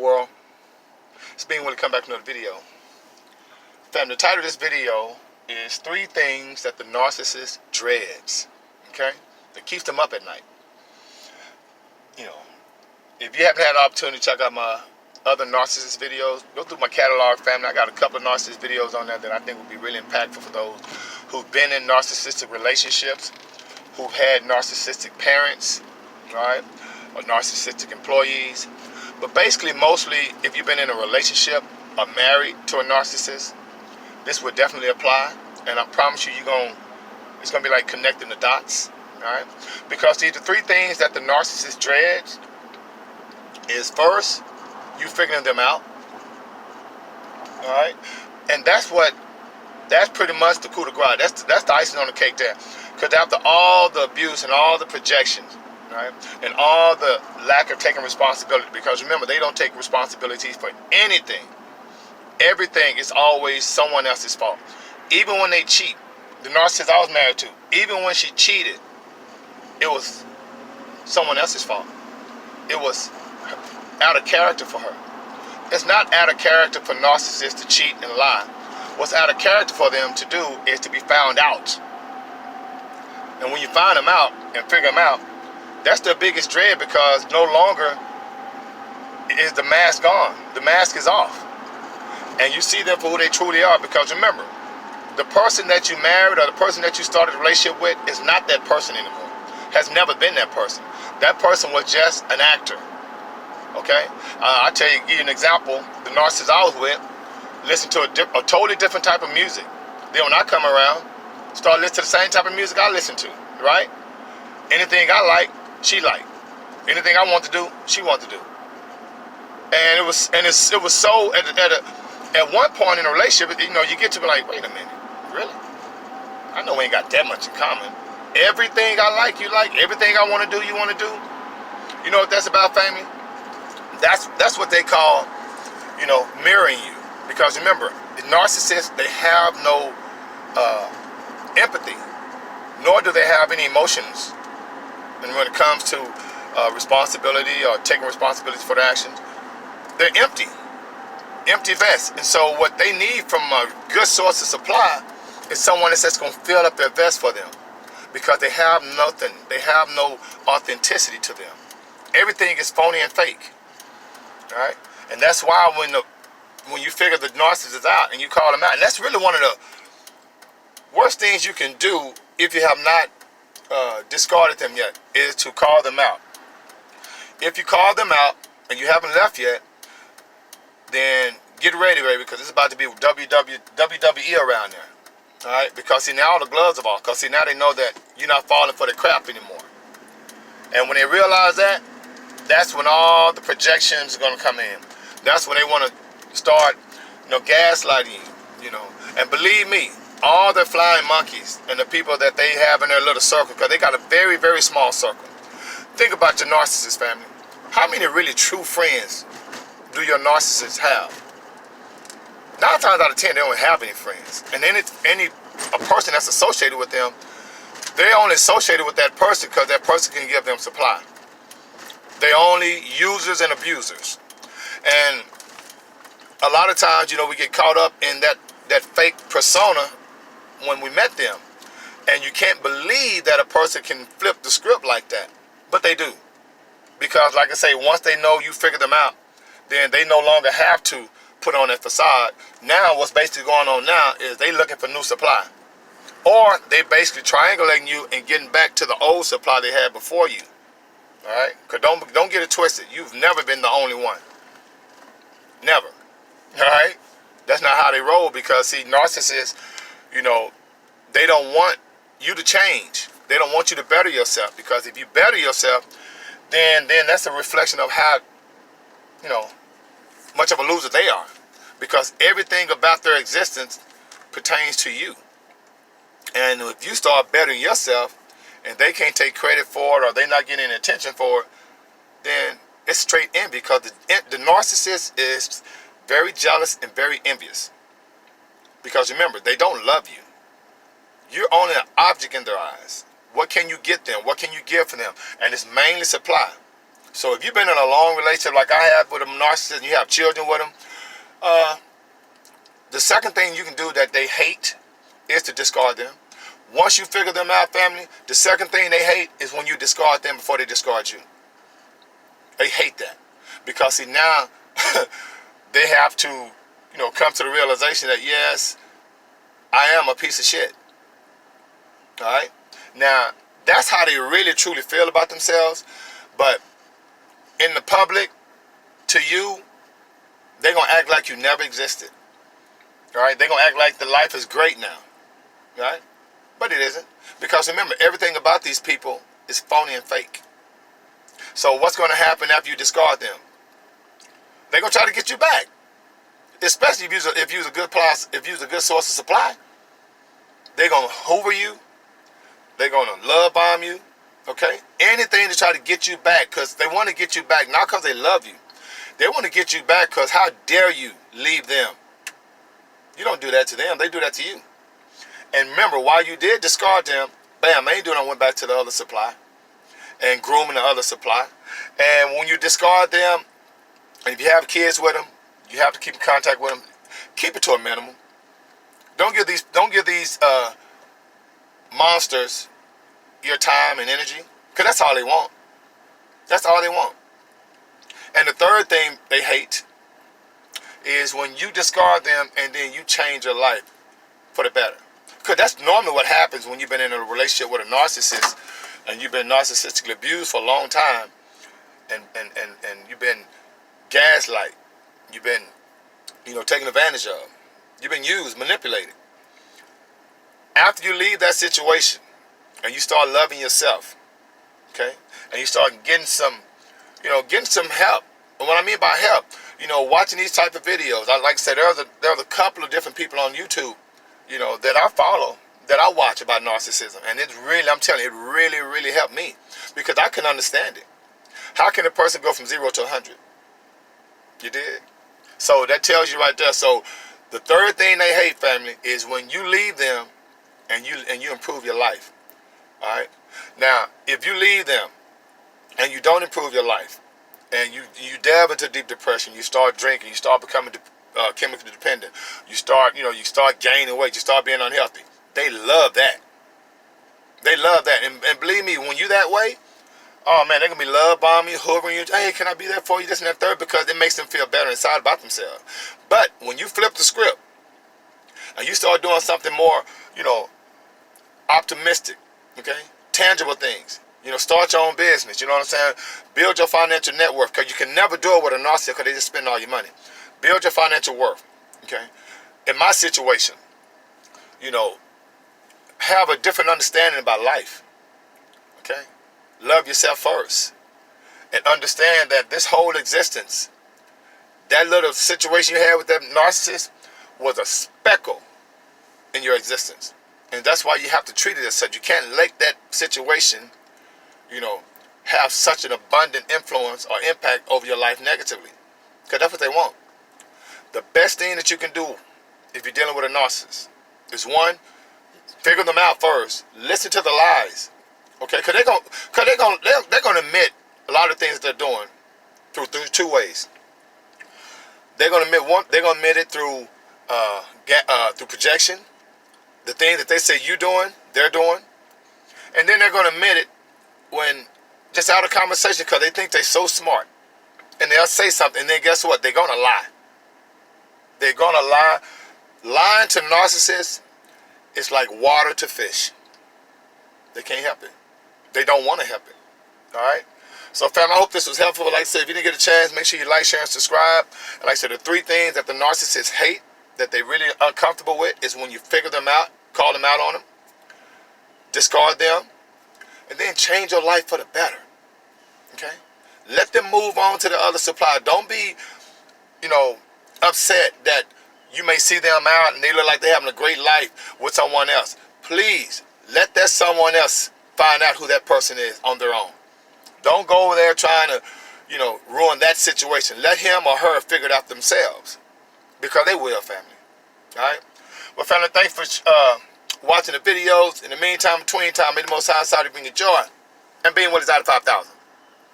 world. It's being willing to come back to another video. Fam, the title of this video is 3 things that the narcissist dreads. Okay? That keeps them up at night. You know, if you haven't had the opportunity to check out my other narcissist videos, go through my catalog, family. I got a couple of narcissist videos on there that I think will be really impactful for those who've been in narcissistic relationships, who've had narcissistic parents, right, or narcissistic employees. But basically, mostly, if you've been in a relationship or married to a narcissist, this would definitely apply. And I promise you, it's gonna be like connecting the dots, all right? Because these are 3 things that the narcissist dreads. Is first, you figuring them out, all right? And that's pretty much the coup de grace. That's the icing on the cake there. Because after all the abuse and all the projections, right, and all the lack of taking responsibility, because remember, they don't take responsibilities for anything. Everything is always someone else's fault. Even when they cheat, the narcissist I was married to, even when she cheated, it was someone else's fault. It was out of character for her. It's not out of character for narcissists to cheat and lie. What's out of character for them to do is to be found out. And when you find them out and figure them out, that's their biggest dread, because no longer is the mask on. The mask is off. And you see them for who they truly are, because remember, the person that you married or the person that you started a relationship with is not that person anymore. Has never been that person. That person was just an actor. Okay? I'll tell you, give you an example. The narcissist I was with listened to a totally different type of music. Then when I come around, start listening to the same type of music I listen to, right? Anything I like, she like. Anything I want to do, she wants to do. And it was so at one point in a relationship, you know, you get to be like, wait a minute, really? I know we ain't got that much in common. Everything I like, you like. Everything I want to do, you want to do. You know what that's about, family? That's what they call, you know, mirroring you. Because remember, the narcissists, they have no empathy, nor do they have any emotions. And when it comes to responsibility or taking responsibility for their actions, they're empty vests. And so what they need from a good source of supply is someone that's just going to fill up their vest for them, because they have nothing. They have no authenticity to them. Everything is phony and fake. Right? And that's why when you figure the narcissist out and you call them out, and that's really one of the worst things you can do if you have not discarded them yet, is to call them out. If you call them out and you haven't left yet, then get ready, baby, because it's about to be WWE around there. All right? Because see, now all the gloves are off. Because see, now they know that you're not falling for the crap anymore. And when they realize that, that's when all the projections are going to come in. That's when they want to start, you know, gaslighting you, you know. And believe me, all the flying monkeys and the people that they have in their little circle, because they got a very, very small circle. Think about your narcissist, family. How many really true friends do your narcissists have? 9 times out of 10, they don't have any friends. And then a person that's associated with them, they're only associated with that person because that person can give them supply. They're only users and abusers. And a lot of times, you know, we get caught up in that fake persona when we met them. And you can't believe that a person can flip the script like that. But they do. Because, like I say, once they know you figure them out, then they no longer have to put on that facade. Now, what's basically going on now is they looking for new supply. Or they basically triangulating you and getting back to the old supply they had before you. All right? Because don't get it twisted. You've never been the only one. Never. All right? That's not how they roll, because, see, narcissists, you know, they don't want you to change. They don't want you to better yourself, because if you better yourself, then that's a reflection of how, you know, much of a loser they are. Because everything about their existence pertains to you. And if you start bettering yourself and they can't take credit for it, or they're not getting any attention for it, then it's straight envy, because the narcissist is very jealous and very envious. Because remember, they don't love you. You're only an object in their eyes. What can you get them? What can you give for them? And it's mainly supply. So if you've been in a long relationship like I have with a narcissist and you have children with them, the second thing you can do that they hate is to discard them. Once you figure them out, family, the second thing they hate is when you discard them before they discard you. They hate that. Because see, now they have to, come to the realization that yes, I am a piece of shit. Alright? Now, that's how they really truly feel about themselves. But in the public, to you, they're going to act like you never existed. Alright? They're going to act like the life is great now. Right? But it isn't. Because remember, everything about these people is phony and fake. So what's going to happen after you discard them? They're going to try to get you back. Especially if you're a good source of supply. They're going to hoover you. They're going to love bomb you. Okay? Anything to try to get you back. Because they want to get you back. Not because they love you. They want to get you back because how dare you leave them. You don't do that to them. They do that to you. And remember, while you did discard them, bam, they ain't doing. I went back to the other supply and grooming the other supply. And when you discard them, and if you have kids with them, you have to keep in contact with them. Keep it to a minimum. Don't give these monsters your time and energy, because that's all they want. That's all they want. And the third thing they hate is when you discard them and then you change your life for the better. Because that's normally what happens when you've been in a relationship with a narcissist and you've been narcissistically abused for a long time, and you've been gaslight, you've been taken advantage of, you've been used, manipulated. After you leave that situation and you start loving yourself, okay, and you start getting some help. And what I mean by help, watching these type of videos, like I said, there's a couple of different people on YouTube that I follow, that I watch about narcissism. And it's really, I'm telling you, it really, really helped me. Because I can understand it. How can a person go from 0 to 100? You did? So that tells you right there. So the third thing they hate, family, is when you leave them and you improve your life. All right? Now, if you leave them and you don't improve your life, and you delve into deep depression, you start drinking, you start becoming chemically dependent, you start gaining weight, you start being unhealthy. They love that. They love that. And believe me, when you're that way, oh man, they're going to be love bombing you, hoovering you. Hey, can I be there for you? This and that third, because it makes them feel better inside about themselves. But when you flip the script and you start doing something more, optimistic, okay, tangible things, start your own business, you know what I'm saying? Build your financial net worth, because you can never do it with a narcissist because they just spend all your money. Build your financial worth, okay? In my situation, have a different understanding about life, okay? Love yourself first. And understand that this whole existence, that little situation you had with that narcissist, was a speckle in your existence. And that's why you have to treat it as such. You can't let that situation, have such an abundant influence or impact over your life negatively. Because that's what they want. The best thing that you can do if you're dealing with a narcissist is, one, figure them out first. Listen to the lies. Okay? Because they're going to admit a lot of things they're doing through two ways. They're going to admit it through projection. The things that they say you're doing, they're doing. And then they're going to admit it when just out of conversation, because they think they're so smart. And they'll say something, and then guess what? They're going to lie. They're going to lie. Lying to narcissists is like water to fish. They can't help it. They don't want to help it. All right? So, fam, I hope this was helpful. Like I said, if you didn't get a chance, make sure you like, share, and subscribe. And like I said, the 3 things that the narcissists hate, that they're really uncomfortable with, is when you figure them out, call them out on them, discard them, and then change your life for the better. Okay? Let them move on to the other supply. Don't be, upset that you may see them out and they look like they're having a great life with someone else. Please, let that someone else find out who that person is on their own. Don't go over there trying to, ruin that situation. Let him or her figure it out themselves. Because they will, family. All right? Well, family, thanks for watching the videos. In the meantime, between time, may the Most High Inside bring you joy. And being what is out of 5,000.